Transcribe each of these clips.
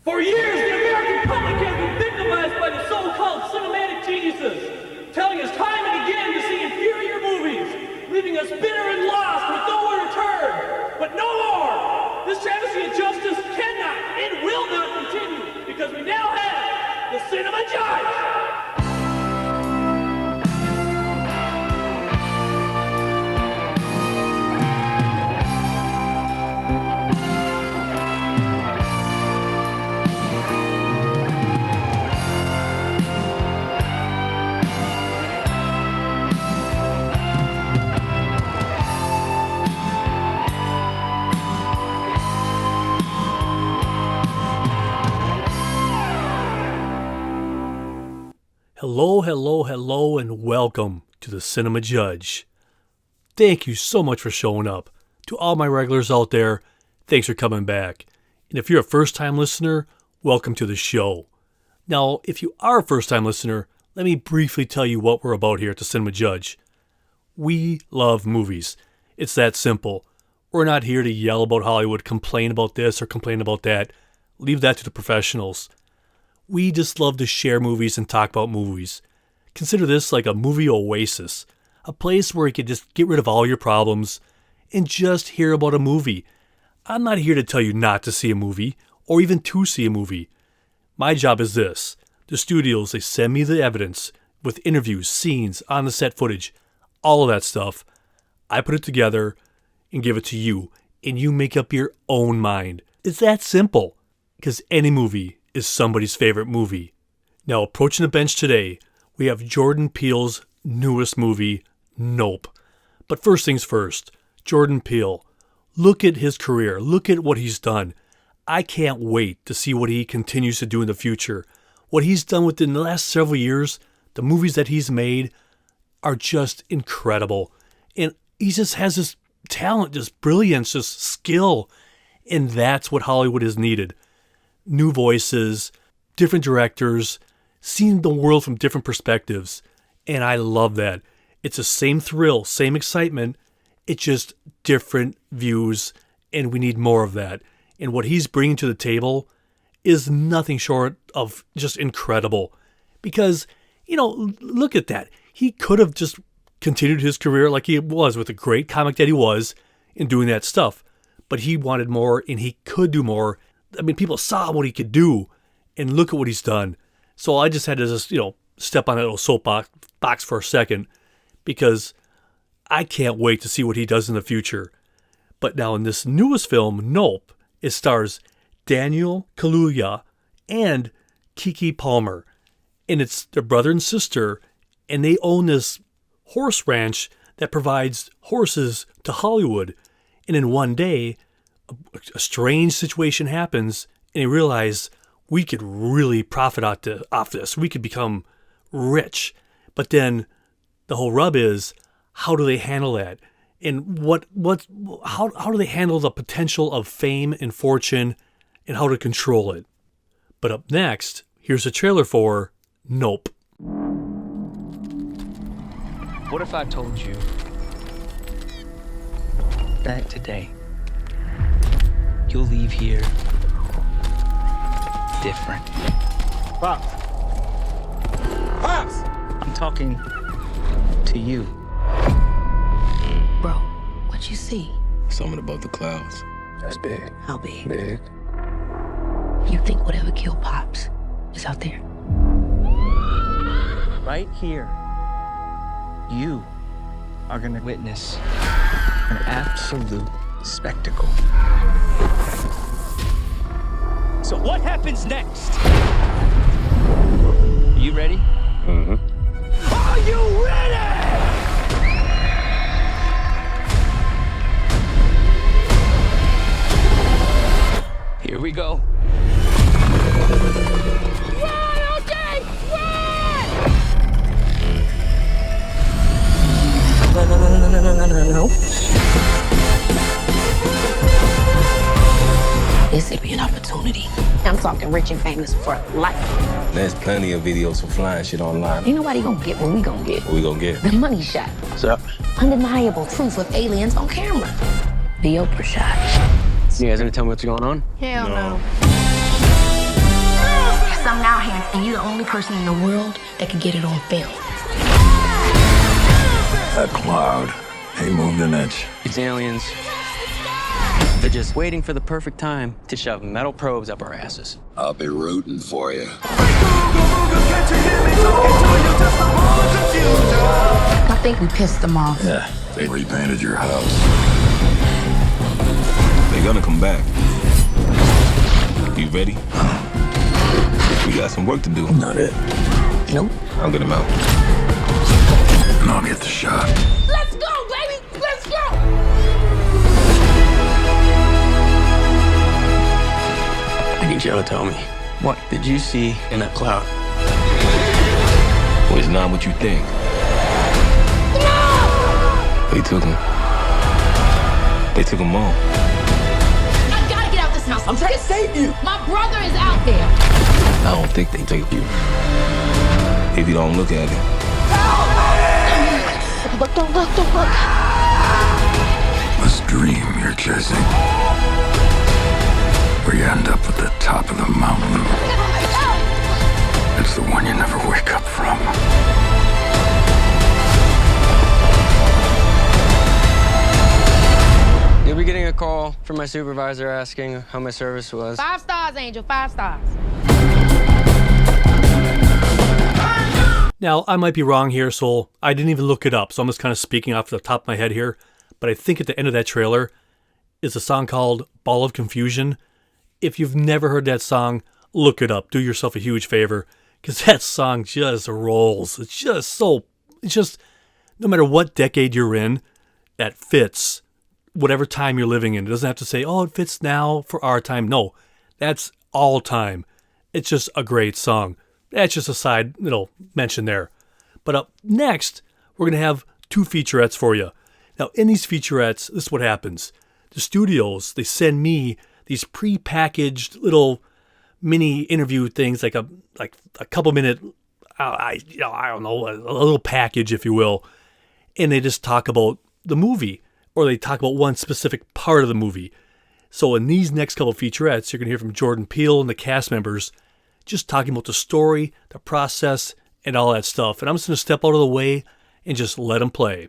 For years, the American public has been victimized by the so-called cinematic geniuses, telling us time and again to see inferior movies, leaving us bitter and lost with nowhere to turn. But no more! This travesty of justice cannot and will not continue, because we now have the Cinema Judge! Hello, and welcome to the Cinema Judge. Thank you so much for showing up. To all my regulars out there, thanks for coming back. And if you're a first-time listener, welcome to the show. Now, if you are a first-time listener, let me briefly tell you what we're about here at the Cinema Judge. We love movies. It's that simple. We're not here to yell about Hollywood, complain about this or complain about that. Leave that to the professionals. We just love to share movies and talk about movies. Consider this like a movie oasis, a place where you can just get rid of all your problems and just hear about a movie. I'm not here to tell you not to see a movie or even to see a movie. My job is this. The studios, they send me the evidence with interviews, scenes, on-the-set footage, all of that stuff. I put it together and give it to you, and you make up your own mind. It's that simple, because any movie is somebody's favorite movie. Now, approaching the bench today, we have Jordan Peele's newest movie, Nope. But first things first, Jordan Peele. Look at his career. Look at what he's done. I can't wait to see what he continues to do in the future. What he's done within the last several years, the movies that he's made are just incredible. And he just has this talent, this brilliance, this skill. And that's what Hollywood has needed. New voices, different directors, seeing the world from different perspectives. And I love that. It's the same thrill, same excitement. It's just different views, and we need more of that. And what he's bringing to the table is nothing short of just incredible. Because, look at that. He could have just continued his career like he was with the great comic that he was in doing that stuff. But he wanted more, and he could do more. I mean, people saw what he could do, and look at what he's done. So I just had to just, step on that little soapbox for a second, because I can't wait to see what he does in the future. But now in this newest film, Nope, it stars Daniel Kaluuya and Keke Palmer. And it's their brother and sister, and they own this horse ranch that provides horses to Hollywood. And in one day, a strange situation happens, and they realize we could really profit off this. We could become rich. But then the whole rub is, how do they handle that? And how do they handle the potential of fame and fortune, and how to control it? But up next, here's a trailer for Nope. What if I told you that today you'll leave here different? Pops! Pops! I'm talking to you. Bro, what you see? Something above the clouds. That's big. How big? Big. You think whatever killed Pops is out there? Right here, you are gonna witness an absolute spectacle. So what happens next? Are you ready? Mm-hmm. Are you ready? Here we go. Run, OJ! Run! No. This could be an opportunity. I'm talking rich and famous for life. There's plenty of videos for flying shit online. Ain't nobody gonna get what we gonna get. What we gonna get? The money shot. What's up? Undeniable proof of aliens on camera. The Oprah shot. You guys gonna tell me what's going on? Hell no. And you're the only person in the world that can get it on film. That cloud ain't moved an inch. It's aliens. They're just waiting for the perfect time to shove metal probes up our asses. I'll be rooting for you. I think we pissed them off. Yeah, they repainted your house. They're gonna come back. You ready? We got some work to do. Not it. Nope. I'll get him out. And I'll get the shot. Let's go, baby! Let's go! I need you to tell me, what did you see in that cloud? Well, it's not what you think. They took him. They took him all. I gotta get out this house. I'm trying to save you. My brother is out there. I don't think they take you. If you don't look at it. Look, don't look, don't look. This dream you're chasing, where you end up at the top of the mountain. It's the one you never wake up from. You'll be getting a call from my supervisor asking how my service was. 5 stars, Angel. 5 stars. Now, I might be wrong here, so I didn't even look it up, so I'm just kind of speaking off the top of my head here. But I think at the end of that trailer is a song called Ball of Confusion. If you've never heard that song, look it up. Do yourself a huge favor, because that song just rolls. It's just no matter what decade you're in, that fits whatever time you're living in. It doesn't have to say, oh, it fits now for our time. No, that's all time. It's just a great song. That's just a side mention there. But up next, we're going to have 2 featurettes for you. Now, in these featurettes, this is what happens. The studios, they send me these pre-packaged little mini interview things, like a couple minute, I don't know, a little package, if you will. And they just talk about the movie, or they talk about one specific part of the movie. So in these next couple featurettes, you're going to hear from Jordan Peele and the cast members just talking about the story, the process, and all that stuff. And I'm just going to step out of the way and just let them play.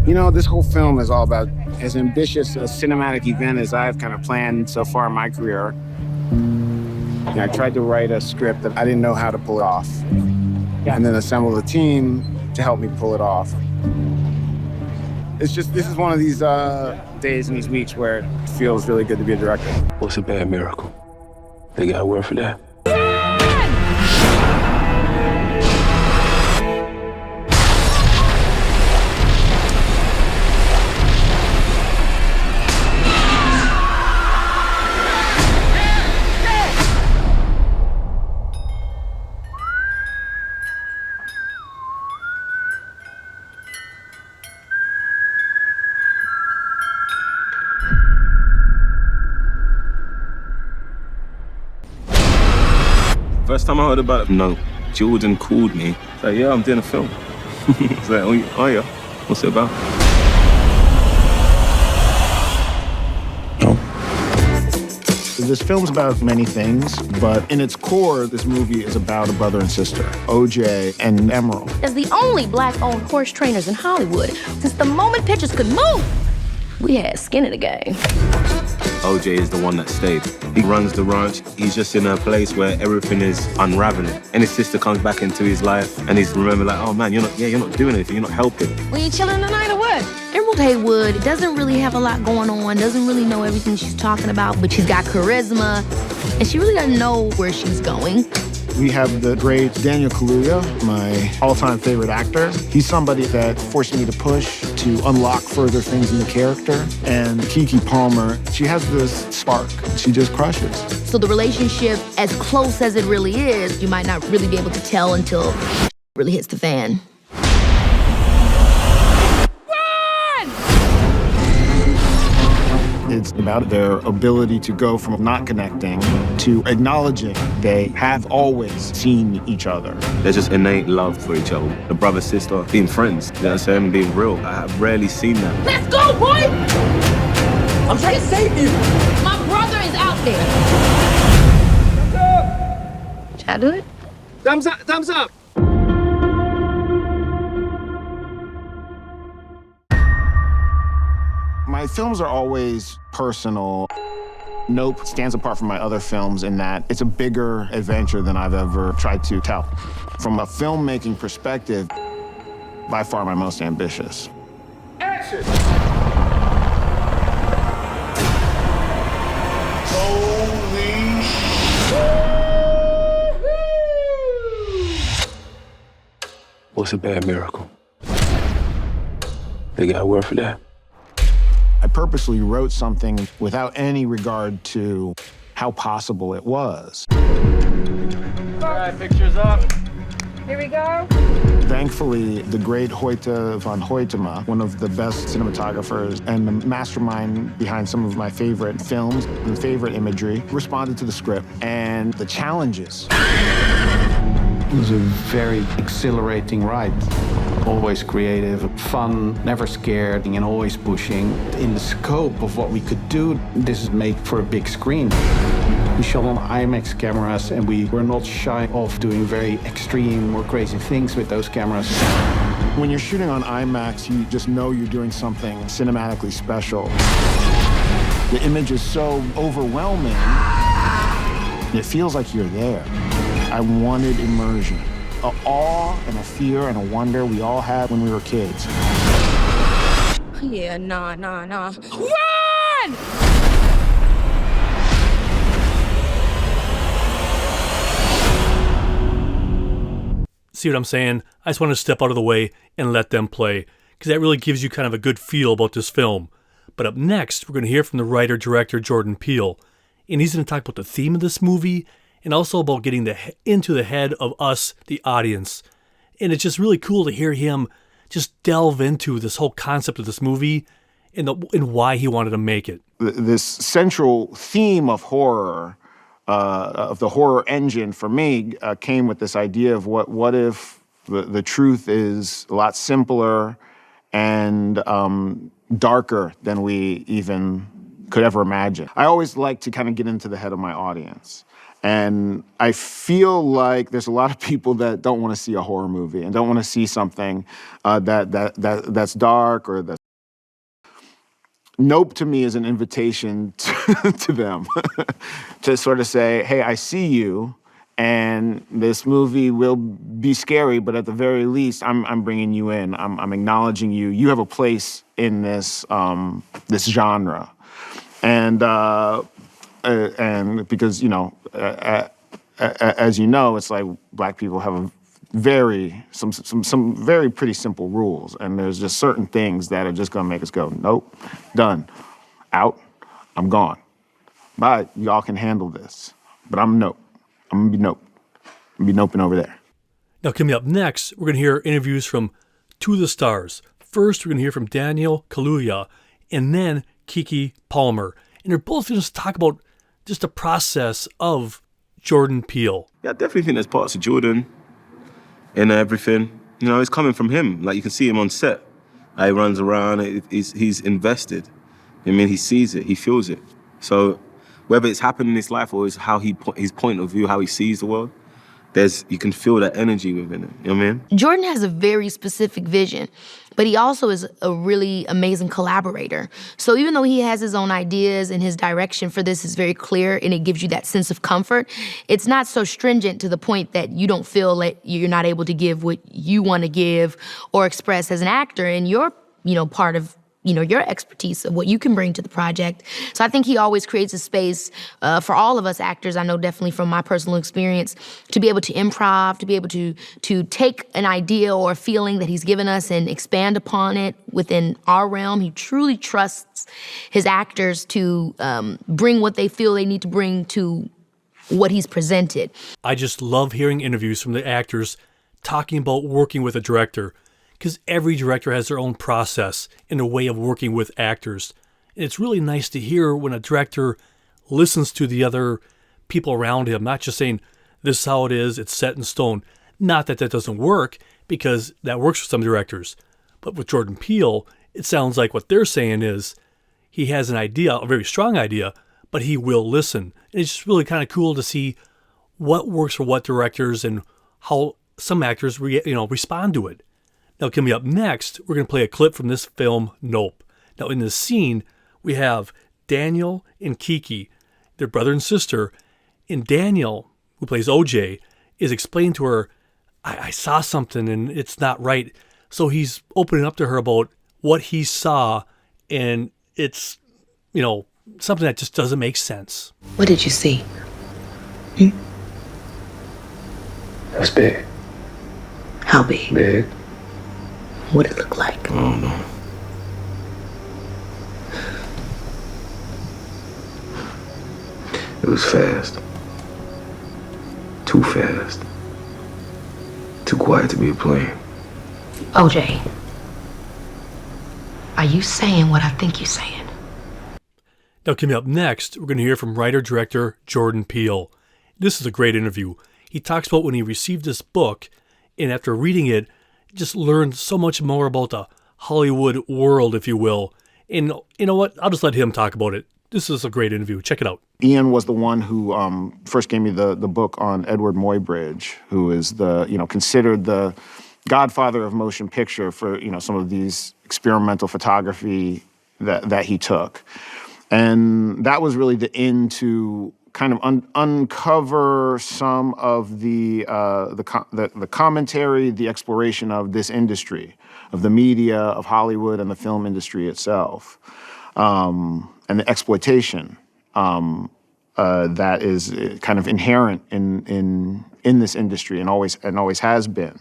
You know, this whole film is all about as ambitious a cinematic event as I've kind of planned so far in my career. You know, I tried to write a script that I didn't know how to pull it off, and then assemble a team to help me pull it off. This is one of these days and these weeks where it feels really good to be a director. What's a bad miracle? They got a word for that. First time I heard about it, Jordan called me. Like, yeah, I'm doing a film. I was like, oh yeah, what's it about? No. This film's about many things, but in its core, this movie is about a brother and sister, OJ and Emerald. As the only black-owned horse trainers in Hollywood, since the moment pictures could move, we had skin in the game. OJ is the one that stayed. He runs the ranch. He's just in a place where everything is unraveling. And his sister comes back into his life, and he's remember like, oh man, you're not doing anything. You're not helping. We ain't chilling tonight or what? Emerald Haywood doesn't really have a lot going on, doesn't really know everything she's talking about, but she's got charisma, and she really doesn't know where she's going. We have the great Daniel Kaluuya, my all-time favorite actor. He's somebody that forced me to push to unlock further things in the character. And Keke Palmer, she has this spark. She just crushes. So the relationship, as close as it really is, you might not really be able to tell until it really hits the fan. It's about their ability to go from not connecting to acknowledging they have always seen each other. There's just innate love for each other. The brother, sister, being friends. You know what I'm saying? Being real. I have rarely seen that. Let's go, boy! I'm trying to save you. My brother brother is out there. Should I do it? Thumbs up, thumbs up. My films are always personal. Nope stands apart from my other films in that it's a bigger adventure than I've ever tried to tell. From a filmmaking perspective, by far my most ambitious. Action! What's a bad miracle? They got a word for that? I purposely wrote something without any regard to how possible it was. All right, pictures up. Here we go. Thankfully, the great Hoyte van Hoytema, one of the best cinematographers and the mastermind behind some of my favorite films and favorite imagery, responded to the script and the challenges. It was a very exhilarating ride. Always creative, fun, never scared, and always pushing. In the scope of what we could do, this is made for a big screen. We shot on IMAX cameras, and we were not shy of doing very extreme or crazy things with those cameras. When you're shooting on IMAX, you just know you're doing something cinematically special. The image is so overwhelming, it feels like you're there. I wanted immersion. An awe and a fear and a wonder we all had when we were kids. Yeah, nah. Run! See what I'm saying? I just want to step out of the way and let them play, because that really gives you kind of a good feel about this film. But up next, we're going to hear from the writer director Jordan Peele, and he's going to talk about the theme of this movie and also about getting into the head of us, the audience. And it's just really cool to hear him just delve into this whole concept of this movie and why he wanted to make it. This central theme of horror, of the horror engine for me, came with this idea of what if the truth is a lot simpler and darker than we even could ever imagine. I always like to kind of get into the head of my audience. And I feel like there's a lot of people that don't want to see a horror movie and don't want to see something that's dark or that's... Nope to me is an invitation to them to sort of say, hey, I see you, and this movie will be scary, but at the very least, I'm bringing you in. I'm acknowledging you. You have a place in this this genre, and because as you know, it's like Black people have a some very pretty simple rules, and there's just certain things that are just gonna make us go, nope, done, out, I'm gone. Bye, y'all can handle this, but I'm nope. I'm gonna be nope. I'm gonna be noping over there. Now, coming up next, we're gonna hear interviews from two of the stars. First, we're gonna hear from Daniel Kaluuya, and then Keke Palmer, and they're both gonna talk about just the process of Jordan Peele. Yeah, I definitely think there's parts of Jordan in everything. You know, it's coming from him. Like, you can see him on set. He runs around, he's invested. I mean, he sees it, he feels it. So whether it's happened in his life or it's how his point of view, how he sees the world, you can feel that energy within it, you know what I mean? Jordan has a very specific vision, but he also is a really amazing collaborator. So even though he has his own ideas and his direction for this is very clear and it gives you that sense of comfort, it's not so stringent to the point that you don't feel like you're not able to give what you want to give or express as an actor, and you're, part of your expertise of what you can bring to the project. So I think he always creates a space for all of us actors, I know definitely from my personal experience, to be able to improv, to be able to take an idea or a feeling that he's given us and expand upon it within our realm. He truly trusts his actors to bring what they feel they need to bring to what he's presented. I just love hearing interviews from the actors talking about working with a director, because every director has their own process and a way of working with actors. And it's really nice to hear when a director listens to the other people around him, not just saying, this is how it is, it's set in stone. Not that doesn't work, because that works for some directors. But with Jordan Peele, it sounds like what they're saying is he has an idea, a very strong idea, but he will listen. And it's just really kind of cool to see what works for what directors and how some actors respond to it. Now, coming up next, we're going to play a clip from this film, Nope. Now, in this scene, we have Daniel and Keke, their brother and sister, and Daniel, who plays OJ, is explaining to her, I saw something and it's not right. So he's opening up to her about what he saw, and it's, something that just doesn't make sense. What did you see? It was big. How big? Big. What did it look like? I don't know. It was fast. Too fast. Too quiet to be a plane. OJ, are you saying what I think you're saying? Now, coming up next, we're going to hear from Writer Director Jordan Peele. This is a great interview. He talks about when he received this book, and after reading it, just learned so much more about the Hollywood world, if you will. And you know what? I'll just let him talk about it. This is a great interview. Check it out. Ian was the one who first gave me the book on Edward Muybridge, who is considered the godfather of motion picture for, some of these experimental photography that he took. And that was really the end to kind of uncover some of the commentary, the exploration of this industry, of the media, of Hollywood and the film industry itself, and the exploitation that is kind of inherent in this industry and always has been.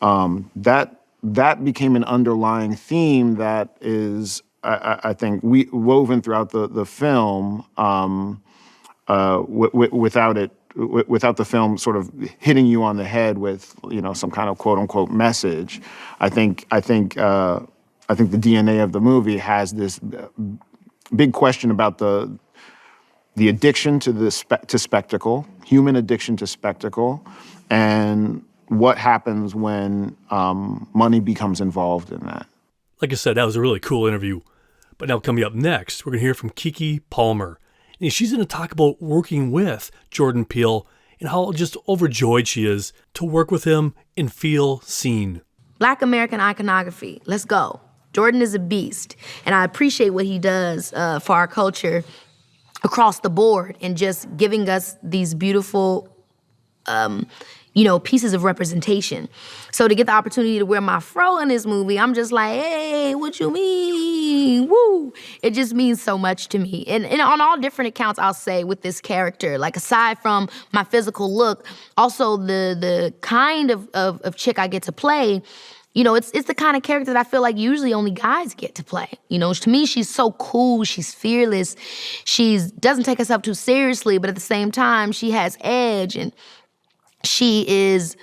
That became an underlying theme that is, I think, woven throughout the film, without the film sort of hitting you on the head with some kind of quote unquote message. I think the DNA of the movie has this big question about the addiction to spectacle, human addiction to spectacle, and what happens when money becomes involved in that. Like I said, that was a really cool interview. But now coming up next, we're going to hear from Keke Palmer. And she's going to talk about working with Jordan Peele and how just overjoyed she is to work with him and feel seen. Black American iconography. Let's go. Jordan is a beast. And I appreciate what he does for our culture across the board and just giving us these beautiful pieces of representation. So to get the opportunity to wear my fro in this movie, I'm just like, hey, what you mean? Woo! It just means so much to me. And on all different accounts, I'll say, with this character, like aside from my physical look, also the kind of chick I get to play, it's the kind of character that I feel like usually only guys get to play. To me, she's so cool, she's fearless, she doesn't take herself too seriously, but at the same time, she has edge, and she is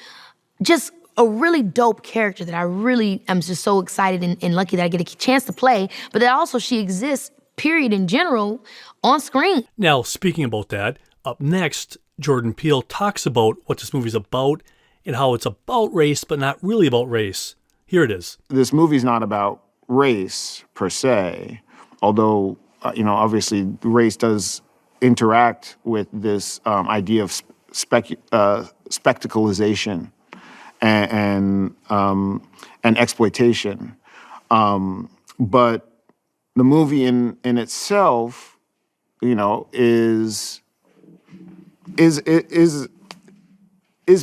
just a really dope character that I really am just so excited and lucky that I get a chance to play, but that also she exists, period, in general, on screen. Now, speaking about that, up next, Jordan Peele talks about what this movie's about and how it's about race, but not really about race. Here it is. This movie's not about race, per se, although, obviously race does interact with this idea of spectacleization and exploitation. But the movie in itself, is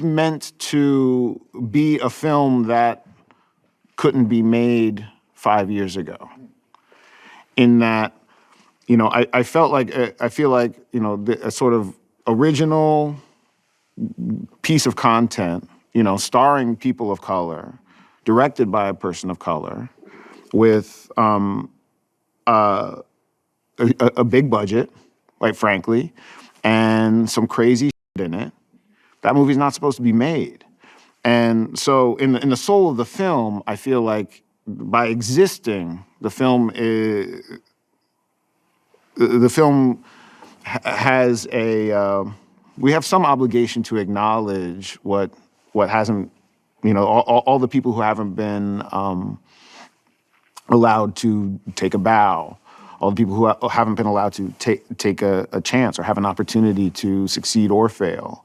meant to be a film that couldn't be made 5 years ago. In that, I feel like, a sort of original piece of content, starring people of color, directed by a person of color, with a big budget, quite frankly, and some crazy shit in it. That movie's not supposed to be made. And so in the soul of the film, I feel like by existing, the film has we have some obligation to acknowledge what hasn't, all the people who haven't been allowed to take a bow, all the people who haven't been allowed to take a chance or have an opportunity to succeed or fail.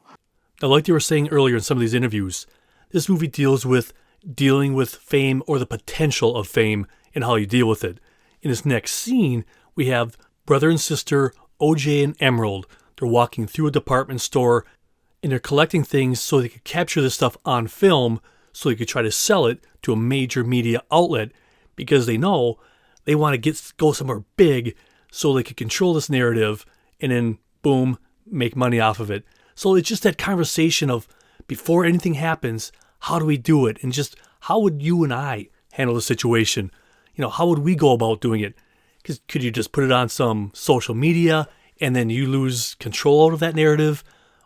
Now, like they were saying earlier in some of these interviews, this movie deals with dealing with fame or the potential of fame and how you deal with it. In this next scene, we have brother and sister OJ and Emerald. They're walking through a department store and they're collecting things so they could capture this stuff on film so they could try to sell it to a major media outlet because they know they want to go somewhere big so they could control this narrative and then, boom, make money off of it. So it's just that conversation of before anything happens, how do we do it? And just how would you and I handle the situation? How would we go about doing it? Because could you just put it on some social media and then you lose control out of that narrative?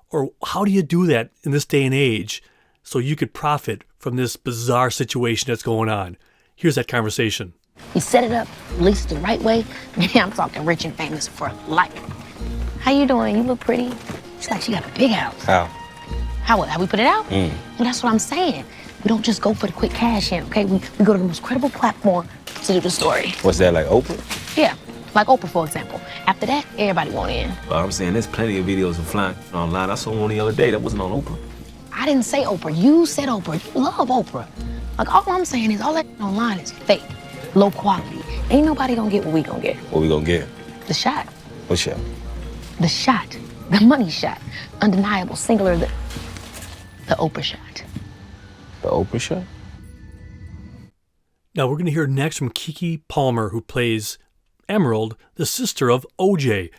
Or how do you do that in this day and age so you could profit from this bizarre situation that's going on? Here's that conversation. You set it up, release it the right way. Man, I'm talking rich and famous for life. How you doing? You look pretty. It's like she got a big house. How we put it out? Well, that's what I'm saying. We don't just go for the quick cash in, okay? We go to the most credible platform to do the story. What's that, like Oprah? Yeah, like Oprah, for example. After that, everybody want in. Well, I'm saying there's plenty of videos of flying online. I saw one the other day that wasn't on Oprah. I didn't say Oprah. You said Oprah. You love Oprah. Like, all I'm saying is all that online is fake, low quality. Ain't nobody gonna get what we gonna get. What we gonna get? The shot. What shot? The shot. The money shot. Undeniable, singular, the Oprah shot. The Oprah shot? Now we're going to hear next from Keke Palmer, who plays Emerald, the sister of OJ.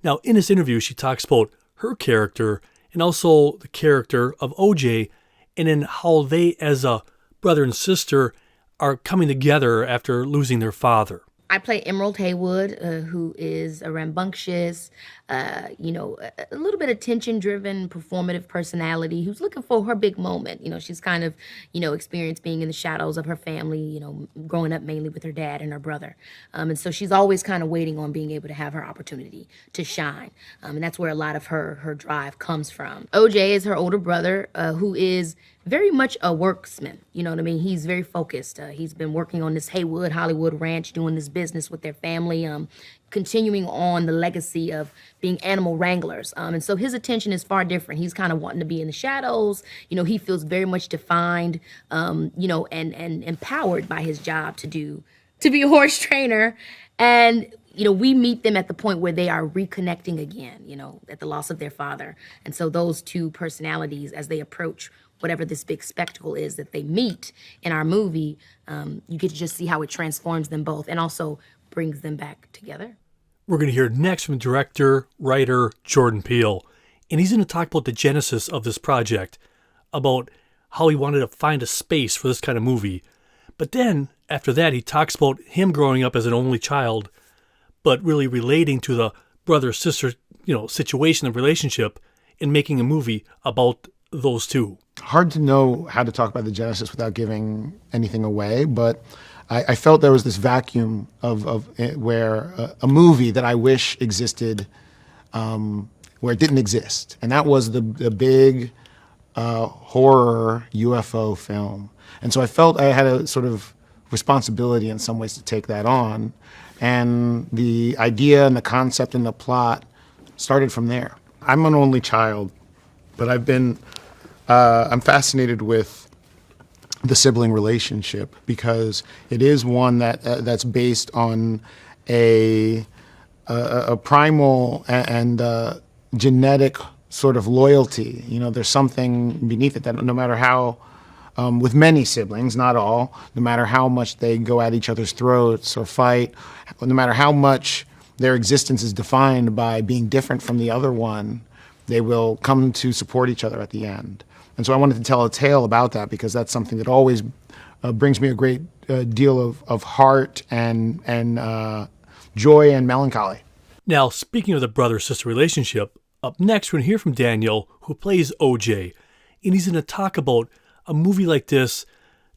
Now in this interview, she talks about her character and also the character of OJ and then how they as a brother and sister are coming together after losing their father. I play Emerald Haywood, who is a rambunctious, a little bit attention-driven, performative personality who's looking for her big moment. She's kind of, experienced being in the shadows of her family, growing up mainly with her dad and her brother. And so she's always kind of waiting on being able to have her opportunity to shine. And that's where a lot of her drive comes from. OJ is her older brother, who is very much a worksman, you know what I mean? He's very focused. He's been working on this Haywood, Hollywood ranch, doing this business with their family, continuing on the legacy of being animal wranglers. And so his attention is far different. He's kind of wanting to be in the shadows. He feels very much defined, and empowered by his job to be a horse trainer. And we meet them at the point where they are reconnecting again, at the loss of their father. And so those two personalities, as they approach whatever this big spectacle is that they meet in our movie, you get to just see how it transforms them both and also brings them back together. We're going to hear next from director, writer Jordan Peele. And he's going to talk about the genesis of this project, about how he wanted to find a space for this kind of movie. But then, after that, he talks about him growing up as an only child, but really relating to the brother-sister, situation and relationship and making a movie about those two. Hard to know how to talk about the genesis without giving anything away, but I felt there was this vacuum of where a movie that I wish existed, where it didn't exist, and that was the big horror UFO film. And so I felt I had a sort of responsibility in some ways to take that on, and the idea and the concept and the plot started from there. I'm an only child, but I'm fascinated with the sibling relationship because it is one that's based on a primal and genetic sort of loyalty. There's something beneath it that no matter how, with many siblings, not all, no matter how much they go at each other's throats or fight, no matter how much their existence is defined by being different from the other one, they will come to support each other at the end. And so I wanted to tell a tale about that because that's something that always brings me a great deal of heart and joy and melancholy. Now, speaking of the brother-sister relationship, up next we're going to hear from Daniel, who plays OJ. And he's going to talk about a movie like this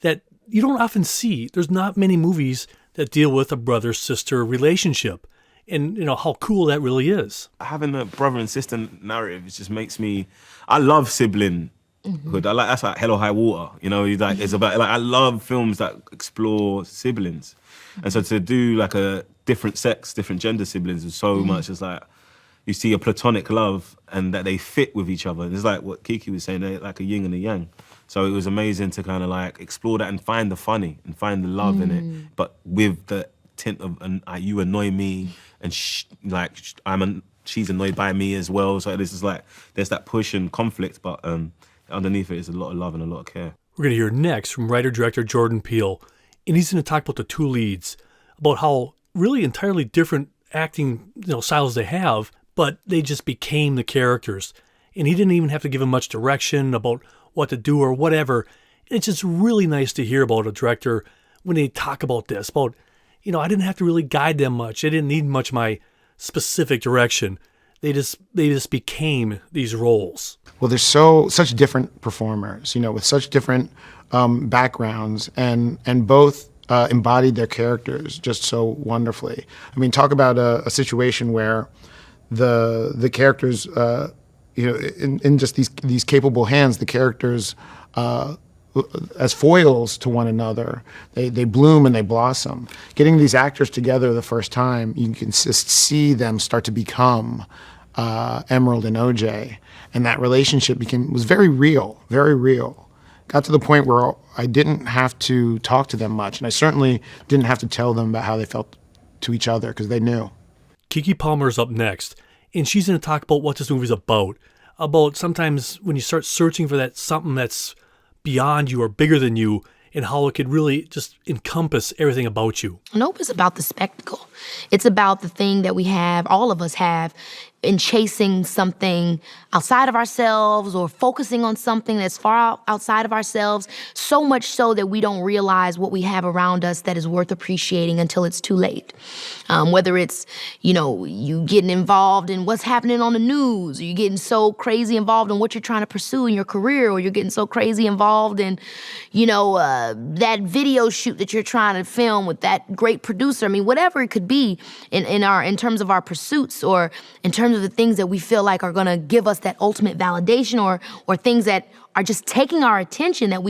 that you don't often see. There's not many movies that deal with a brother-sister relationship. And, how cool that really is. Having a brother and sister narrative, it just makes me... I love sibling hood. That's like Hell or High Water. You know, it's about I love films that explore siblings, and so to do like a different sex, different gender siblings is so much. It's like you see a platonic love and that they fit with each other. It's like what Keke was saying, they're like a yin and a yang. So it was amazing to kind of like explore that and find the funny and find the love in it, but with the tint of you annoy me, and she's annoyed by me as well. So this is like there's that push and conflict, but underneath it is a lot of love and a lot of care. We're going to hear next from Writer Director Jordan Peele, and he's going to talk about the two leads, about how really entirely different acting styles they have, but they just became the characters. And he didn't even have to give them much direction about what to do or whatever. It's just really nice to hear about a director when they talk about this, about, I didn't have to really guide them much. They didn't need much of my specific direction. They just became these roles. Well, there's such different performers, with such different backgrounds, and both embodied their characters just so wonderfully. I mean, talk about a situation where the characters, in just these capable hands, the characters as foils to one another, they bloom and they blossom. Getting these actors together the first time, you can just see them start to become Emerald and OJ, and that relationship was very real, very real. Got to the point where I didn't have to talk to them much, and I certainly didn't have to tell them about how they felt to each other, because they knew. Keke Palmer's up next, and she's going to talk about what this movie's about sometimes when you start searching for that something that's beyond you or bigger than you, and how it could really just encompass everything about you. Nope, it's about the spectacle. It's about the thing that we have, all of us have, in chasing something outside of ourselves or focusing on something that's far outside of ourselves, so much so that we don't realize what we have around us that is worth appreciating until it's too late. Whether it's, you getting involved in what's happening on the news, or you're getting so crazy involved in what you're trying to pursue in your career, or you're getting so crazy involved in, that video shoot that you're trying to film with that great producer. I mean, whatever it could be in terms of our pursuits, or in terms of the things that we feel like are gonna give us that ultimate validation, or things that are just taking our attention, that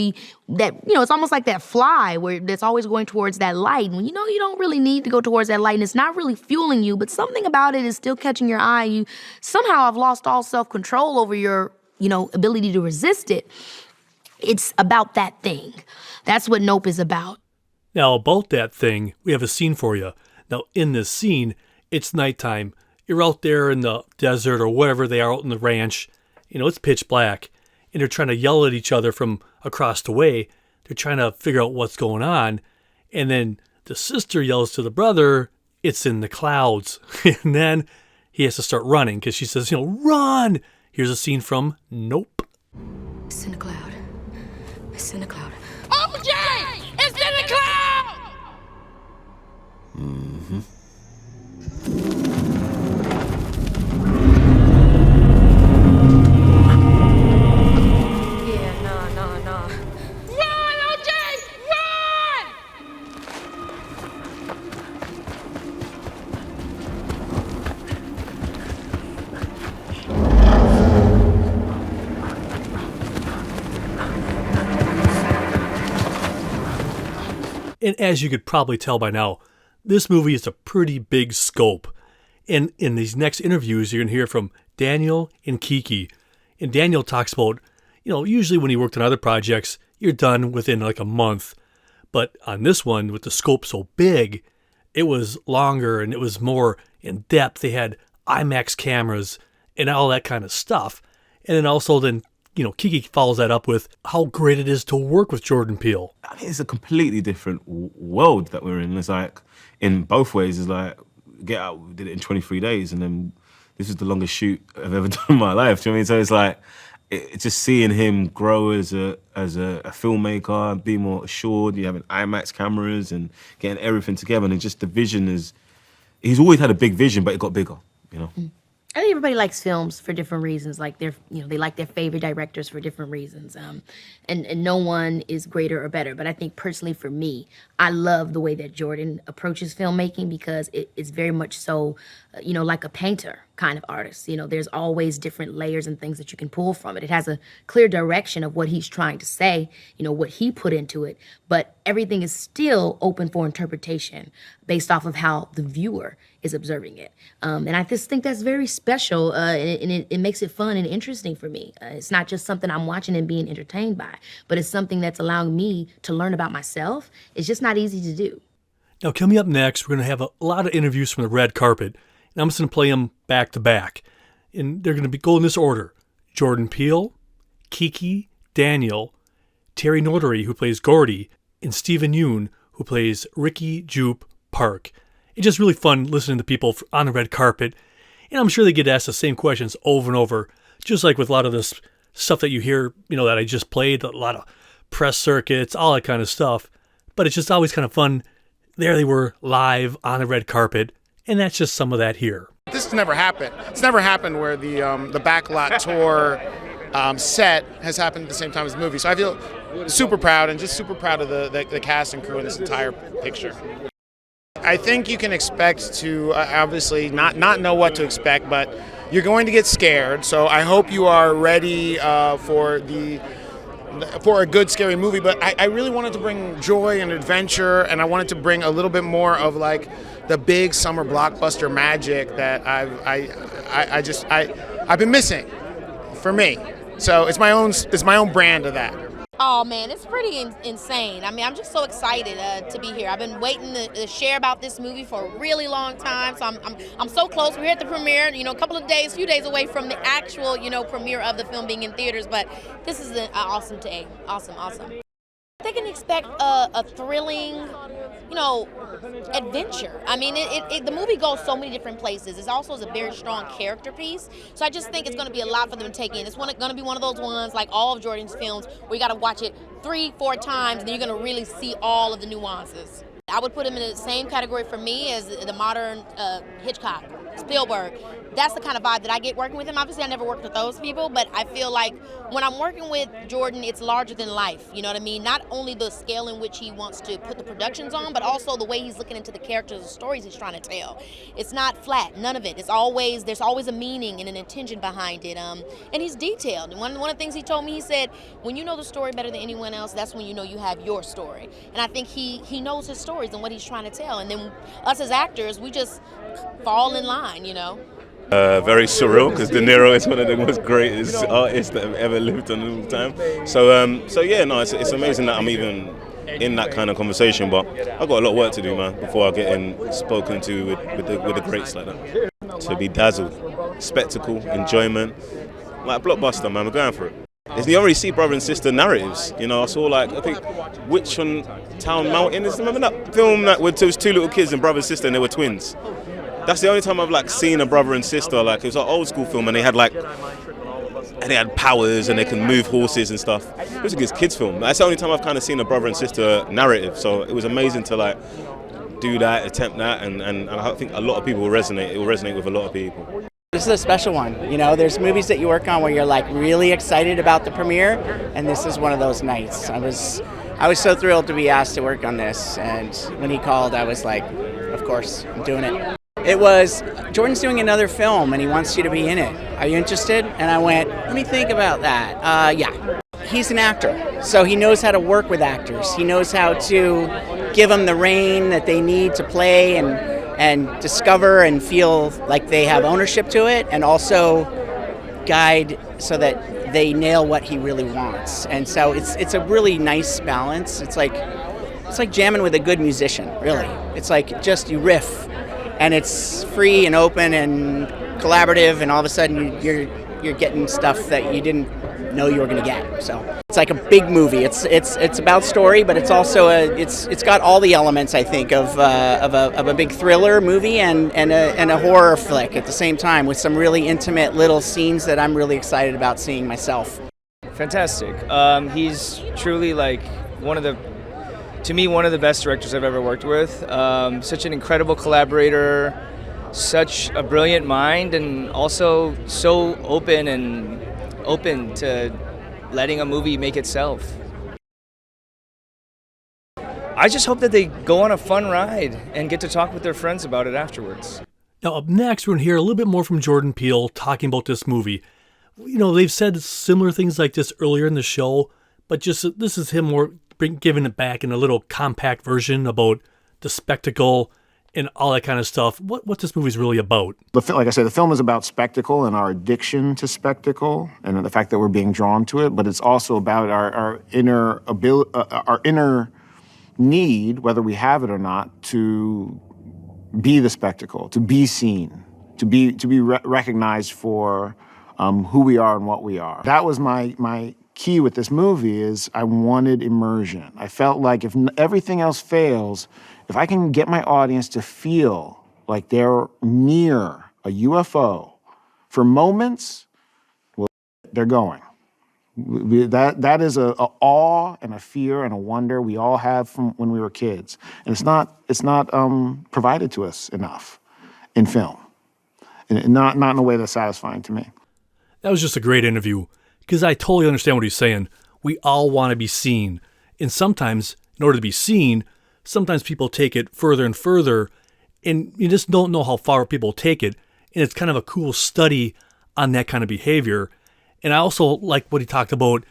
it's almost like that fly where that's always going towards that light. And you don't really need to go towards that light, and it's not really fueling you, but something about it is still catching your eye. You somehow have lost all self-control over your, ability to resist it. It's about that thing. That's what Nope is about. Now, about that thing, we have a scene for you. Now, in this scene, it's nighttime. You're out there in the desert or whatever they are out in the ranch. It's pitch black. And they're trying to yell at each other from across the way. They're trying to figure out what's going on. And then the sister yells to the brother, "It's in the clouds." And then he has to start running because she says, "Run!" Here's a scene from Nope. It's in the cloud. It's in the cloud. OJ! It's in the cloud! Mm-hmm. No. Run, OJ! Run! And as you could probably tell by now, this movie is a pretty big scope. And in these next interviews, you're going to hear from Daniel and Keke. And Daniel talks about, usually when he worked on other projects, you're done within like a month. But on this one, with the scope so big, it was longer and it was more in depth. They had IMAX cameras and all that kind of stuff. And then also Keke follows that up with how great it is to work with Jordan Peele. I mean, it's a completely different world that we're in. It's like, in both ways, it's like, Get Out, we did it in 23 days, and then this is the longest shoot I've ever done in my life. Do you know what I mean? So it's like, it's just seeing him grow as a filmmaker, be more assured. You having IMAX cameras and getting everything together, and just the vision is. He's always had a big vision, but it got bigger. I think everybody likes films for different reasons. Like they like their favorite directors for different reasons. And no one is greater or better. But I think personally for me, I love the way that Jordan approaches filmmaking, because it's very much so, like a painter. kind of artist. You know, there's always different layers and things that you can pull from it. It has a clear direction of what he's trying to say, you know, what he put into it, but everything is still open for interpretation based off of how the viewer is observing it. And I just think that's very special, and it makes it fun and interesting for me. It's not just something I'm watching and being entertained by, but it's something that's allowing me to learn about myself. It's just not easy to do. Now, coming up next, we're going to have a lot of interviews from the red carpet, and I'm just going to play them back to back. And they're going to go in this order: Jordan Peele, Keke, Daniel, Terry Notary, who plays Gordy, and Stephen Yeun, who plays Ricky Jupe Park. It's just really fun listening to people on the red carpet, and I'm sure they get asked the same questions over and over, just like with a lot of this stuff that you hear, you know, that I just played, a lot of press circuits, all that kind of stuff. But it's just always kind of fun. There they were, live on the red carpet, and that's just some of that here. This has never happened. It's never happened where the backlot tour set has happened at the same time as the movie. So I feel super proud, and just super proud of the cast and crew in this entire picture. I think you can expect to obviously not know what to expect, but you're going to get scared. So I hope you are ready for a good scary movie. But I really wanted to bring joy and adventure, and I wanted to bring a little bit more of like the big summer blockbuster magic that I've been missing for me. So it's my own brand of that. Oh man, it's pretty insane. I mean, I'm just so excited to be here. I've been waiting to share about this movie for a really long time. So I'm so close. We're at the premiere, you know, a few days away from the actual, you know, premiere of the film being in theaters. But this is an awesome day. Awesome. They can expect a thrilling, you know, adventure. I mean, the movie goes so many different places. It also is a very strong character piece. So I just think it's going to be a lot for them to take in. It's going to be one of those ones, like all of Jordan's films, where you got to watch it 3-4 times, and then you're going to really see all of the nuances. I would put him in the same category for me as the modern Hitchcock, Spielberg. That's the kind of vibe that I get working with him. Obviously, I never worked with those people, but I feel like when I'm working with Jordan, it's larger than life. You know what I mean? Not only the scale in which he wants to put the productions on, but also the way he's looking into the characters and stories he's trying to tell. It's not flat, none of it. There's always a meaning and an intention behind it. And he's detailed. And one of the things he told me, he said, when you know the story better than anyone else, that's when you know you have your story. And I think he knows his stories and what he's trying to tell. And then us as actors, we just fall in line, you know? Very surreal, because De Niro is one of the most greatest artists that have ever lived on all time. So yeah, no, it's amazing that I'm even in that kind of conversation. But I've got a lot of work to do, man, before I get spoken to with the greats like that. To be dazzled, spectacle, enjoyment, like a blockbuster, man. We're going for it. You already see brother and sister narratives. You know, I saw I think Witch on Town Mountain. Remember that film that with those two little kids and brother and sister, and they were twins? That's the only time I've seen a brother and sister. It was an old school film, and they had powers and they can move horses and stuff. It was a good kids film. That's the only time I've kind of seen a brother and sister narrative. So it was amazing to do that, attempt that, and I think a lot of people will resonate. It will resonate with a lot of people. This is a special one. You know, there's movies that you work on where you're really excited about the premiere, and this is one of those nights. I was so thrilled to be asked to work on this, and when he called, I was like, of course, I'm doing it. It was, Jordan's doing another film and he wants you to be in it. Are you interested? And I went, let me think about that. Yeah. He's an actor, so he knows how to work with actors. He knows how to give them the rein that they need to play and discover and feel like they have ownership to it, and also guide so that they nail what he really wants. And so it's a really nice balance. It's like jamming with a good musician, really. It's like just you riff, and it's free and open and collaborative, and all of a sudden you're getting stuff that you didn't know you were going to get. So it's like a big movie. It's about story, but it's also it's got all the elements, I think, of a big thriller movie and a horror flick at the same time, with some really intimate little scenes that I'm really excited about seeing myself. Fantastic. He's truly one of the best directors I've ever worked with. Such an incredible collaborator, such a brilliant mind, and also so open to letting a movie make itself. I just hope that they go on a fun ride and get to talk with their friends about it afterwards. Now, up next, we're going to hear a little bit more from Jordan Peele talking about this movie. They've said similar things like this earlier in the show, but just this is him more giving it back in a little compact version about the spectacle and all that kind of stuff. What this movie's really about. Like I said, the film is about spectacle and our addiction to spectacle and the fact that we're being drawn to it, but it's also about our inner need, whether we have it or not, to be the spectacle, to be seen, to be recognized for who we are and what we are. That was my key with this movie is I wanted immersion. I felt like if everything else fails, if I can get my audience to feel like they're near a UFO for moments, well, they're going. That is a awe and a fear and a wonder we all have from when we were kids, and it's not provided to us enough in film, and not in a way that's satisfying to me. That was just a great interview because I totally understand what he's saying. We all want to be seen, and sometimes in order to be seen, sometimes people take it further and further, and you just don't know how far people take it, and it's kind of a cool study on that kind of behavior. And I also like what he talked about.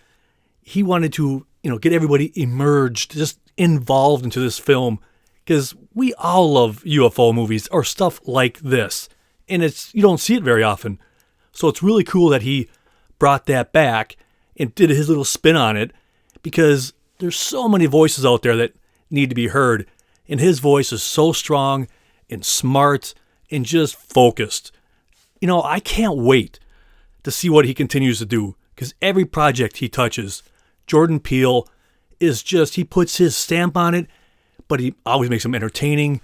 He wanted to, get everybody immersed, just involved into this film, because we all love UFO movies or stuff like this, and you don't see it very often. So it's really cool that he brought that back and did his little spin on it, because there's so many voices out there that need to be heard, and his voice is so strong and smart and just focused. I can't wait to see what he continues to do, because every project he touches, Jordan Peele he puts his stamp on it, but he always makes them entertaining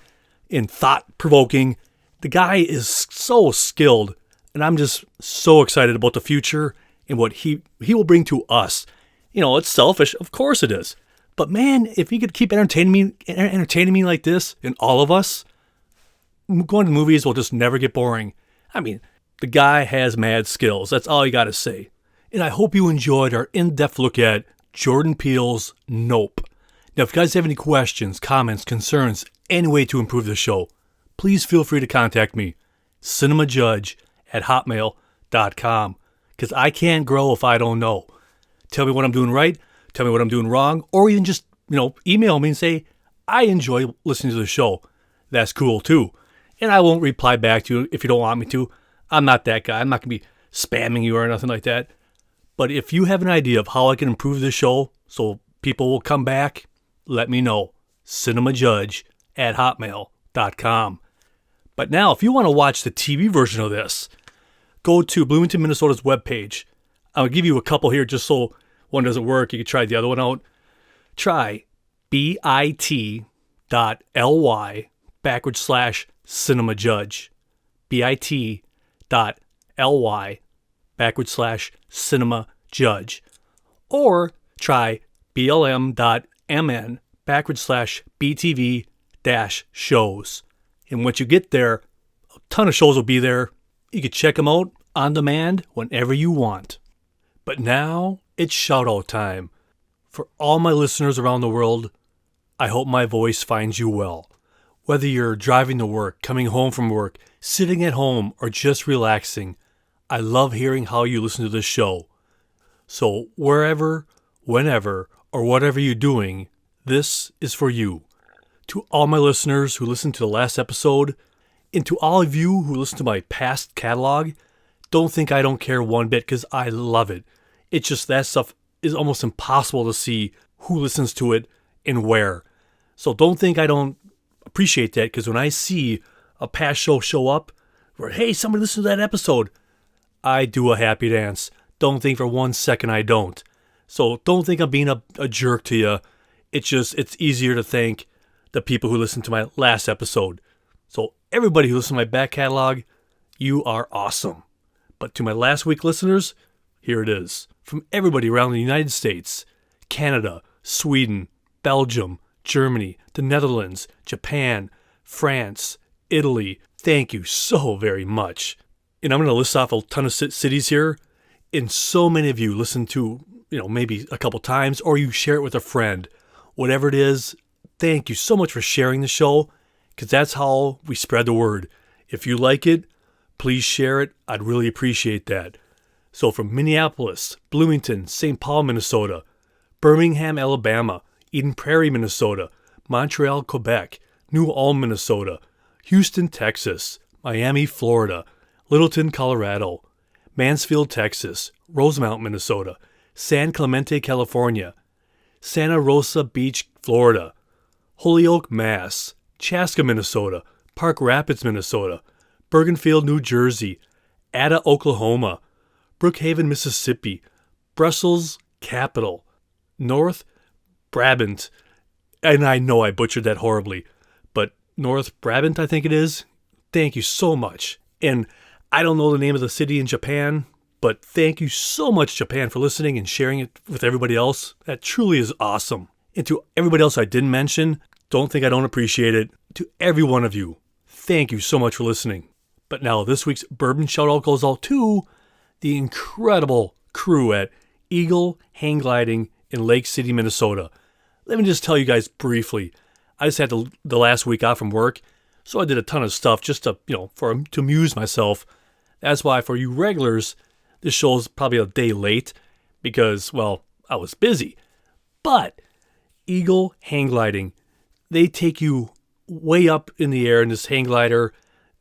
and thought-provoking. The guy is so skilled, and I'm just so excited about the future and what he will bring to us. It's selfish, of course it is, but man, if he could keep entertaining me like this, and all of us, going to movies will just never get boring. I mean, the guy has mad skills. That's all you got to say. And I hope you enjoyed our in-depth look at Jordan Peele's Nope. Now, if you guys have any questions, comments, concerns, any way to improve the show, please feel free to contact me, cinemajudge@hotmail.com, because I can't grow if I don't know. Tell me what I'm doing right, tell me what I'm doing wrong, or even just, email me and say, I enjoy listening to the show. That's cool too. And I won't reply back to you if you don't want me to. I'm not that guy. I'm not going to be spamming you or nothing like that. But if you have an idea of how I can improve the show so people will come back, let me know. cinemajudge@hotmail.com. But now, if you want to watch the TV version of this, go to Bloomington, Minnesota's webpage. I'll give you a couple here just so one doesn't work. You can try the other one out. Try bit.ly/cinemajudge. bit.ly/cinemajudge. Or try blm.mn/btv-shows. And once you get there, a ton of shows will be there. You can check them out on demand whenever you want. But now it's shout-out time. For all my listeners around the world, I hope my voice finds you well. Whether you're driving to work, coming home from work, sitting at home, or just relaxing, I love hearing how you listen to this show. So wherever, whenever, or whatever you're doing, this is for you. To all my listeners who listened to the last episode, and to all of you who listen to my past catalog, don't think I don't care one bit, because I love it. It's just that stuff is almost impossible to see who listens to it and where. So don't think I don't appreciate that, because when I see a past show up where, hey, somebody listened to that episode, I do a happy dance. Don't think for 1 second I don't. So don't think I'm being a jerk to you. It's easier to thank the people who listened to my last episode. So everybody who listened to my back catalog, you are awesome. But to my last week listeners, here it is. From everybody around the United States, Canada, Sweden, Belgium, Germany, the Netherlands, Japan, France, Italy, thank you so very much. And I'm going to list off a ton of cities here. And so many of you listen to, maybe a couple times, or you share it with a friend. Whatever it is, thank you so much for sharing the show, because that's how we spread the word. If you like it, please share it. I'd really appreciate that. So from Minneapolis, Bloomington, St. Paul, Minnesota, Birmingham, Alabama, Eden Prairie, Minnesota, Montreal, Quebec, New Ulm, Minnesota, Houston, Texas, Miami, Florida, Littleton, Colorado, Mansfield, Texas, Rosemount, Minnesota, San Clemente, California, Santa Rosa Beach, Florida, Holyoke, Mass, Chaska, Minnesota, Park Rapids, Minnesota, Bergenfield, New Jersey, Ada, Oklahoma, Brookhaven, Mississippi, Brussels, Capital, North Brabant, and I know I butchered that horribly, but North Brabant, I think it is. Thank you so much. And I don't know the name of the city in Japan, but thank you so much, Japan, for listening and sharing it with everybody else. That truly is awesome. And to everybody else I didn't mention, don't think I don't appreciate it. To every one of you, thank you so much for listening. But now this week's bourbon shout-out goes out to the incredible crew at Eagle Hang Gliding in Lake City, Minnesota. Let me just tell you guys briefly. I just had the last week off from work, so I did a ton of stuff just to, to amuse myself. That's why for you regulars, this show's probably a day late because, well, I was busy. But Eagle Hang Gliding, they take you way up in the air in this hang glider,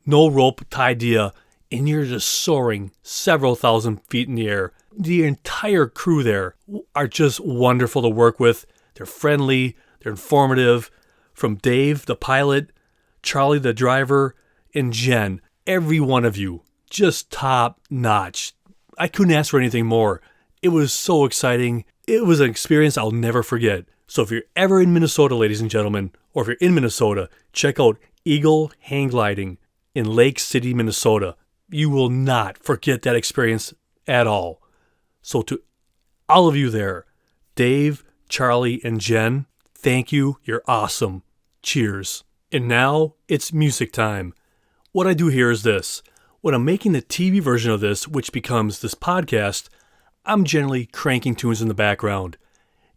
no rope tied to you, and you're just soaring several thousand feet in the air. The entire crew there are just wonderful to work with. They're friendly, they're informative. From Dave, the pilot, Charlie, the driver, and Jen, every one of you, just top notch. I couldn't ask for anything more. It was so exciting. It was an experience I'll never forget. So if you're ever in Minnesota, ladies and gentlemen, or if you're in Minnesota, check out Eagle Hang Gliding in Lake City, Minnesota. You will not forget that experience at all. So to all of you there, Dave, Charlie, and Jen, thank you. You're awesome. Cheers. And now it's music time. What I do here is this. When I'm making the TV version of this, which becomes this podcast, I'm generally cranking tunes in the background.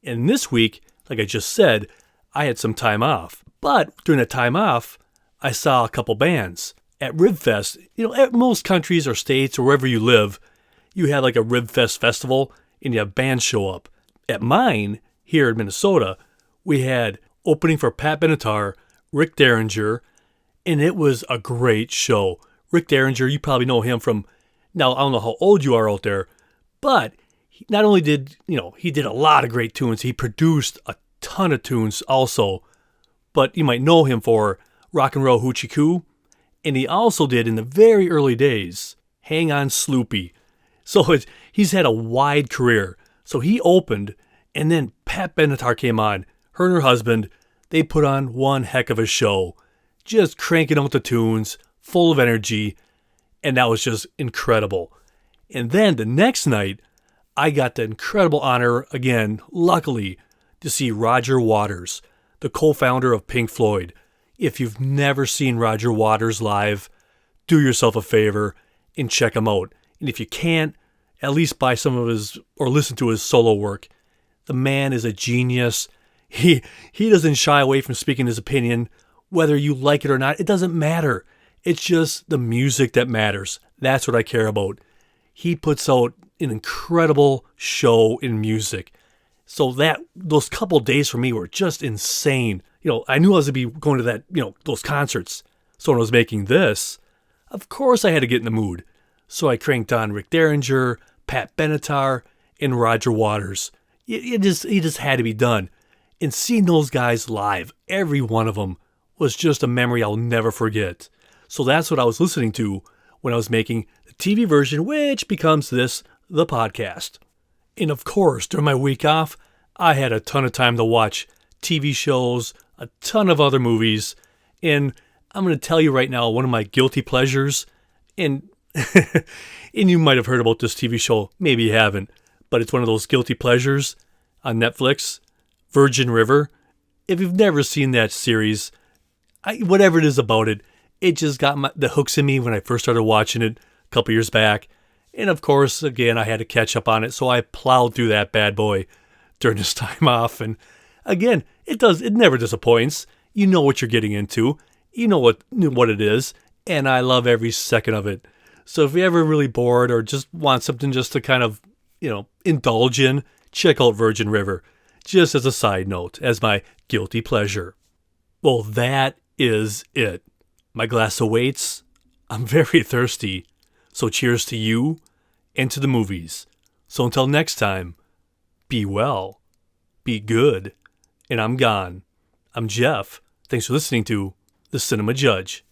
And this week, like I just said, I had some time off. But during that time off, I saw a couple bands. At RibFest, at most countries or states or wherever you live, you have like a RibFest festival and you have bands show up. At mine, here in Minnesota, we had opening for Pat Benatar, Rick Derringer, and it was a great show. Rick Derringer, you probably know him from, now I don't know how old you are out there, but not only did, he did a lot of great tunes, he produced a ton of tunes also, but you might know him for Rock and Roll Hoochie Coo, and he also did in the very early days, Hang On Sloopy. So he's had a wide career. So he opened, and then Pat Benatar came on. Her and her husband, they put on one heck of a show. Just cranking out the tunes, full of energy, and that was just incredible. And then the next night, I got the incredible honor, again, luckily, to see Roger Waters, the co-founder of Pink Floyd. If you've never seen Roger Waters live, do yourself a favor and check him out. And if you can't, at least buy some of his or listen to his solo work. The man is a genius. He doesn't shy away from speaking his opinion. Whether you like it or not, it doesn't matter. It's just the music that matters. That's what I care about. He puts out an incredible show in music. So those couple days for me were just insane. I knew I was going to be going to that, those concerts. So when I was making this, of course I had to get in the mood. So I cranked on Rick Derringer, Pat Benatar, and Roger Waters. It just had to be done. And seeing those guys live, every one of them, was just a memory I'll never forget. So that's what I was listening to when I was making the TV version, which becomes this, the podcast. And of course, during my week off, I had a ton of time to watch TV shows, a ton of other movies, and I'm going to tell you right now, one of my guilty pleasures, and and you might have heard about this TV show, maybe you haven't, but it's one of those guilty pleasures on Netflix, Virgin River. If you've never seen that series, whatever it is about it, it just got the hooks in me when I first started watching it a couple years back. And of course, again, I had to catch up on it, so I plowed through that bad boy during this time off. And again, it never disappoints. You know what you're getting into. You know what it is. and I love every second of it. So if you're ever really bored or just want something just to kind of, indulge in, check out Virgin River, just as a side note, as my guilty pleasure. Well, that is it. My glass awaits. I'm very thirsty. So cheers to you and to the movies. So until next time, be well, be good, and I'm gone. I'm Jeff. Thanks for listening to The Cinema Judge.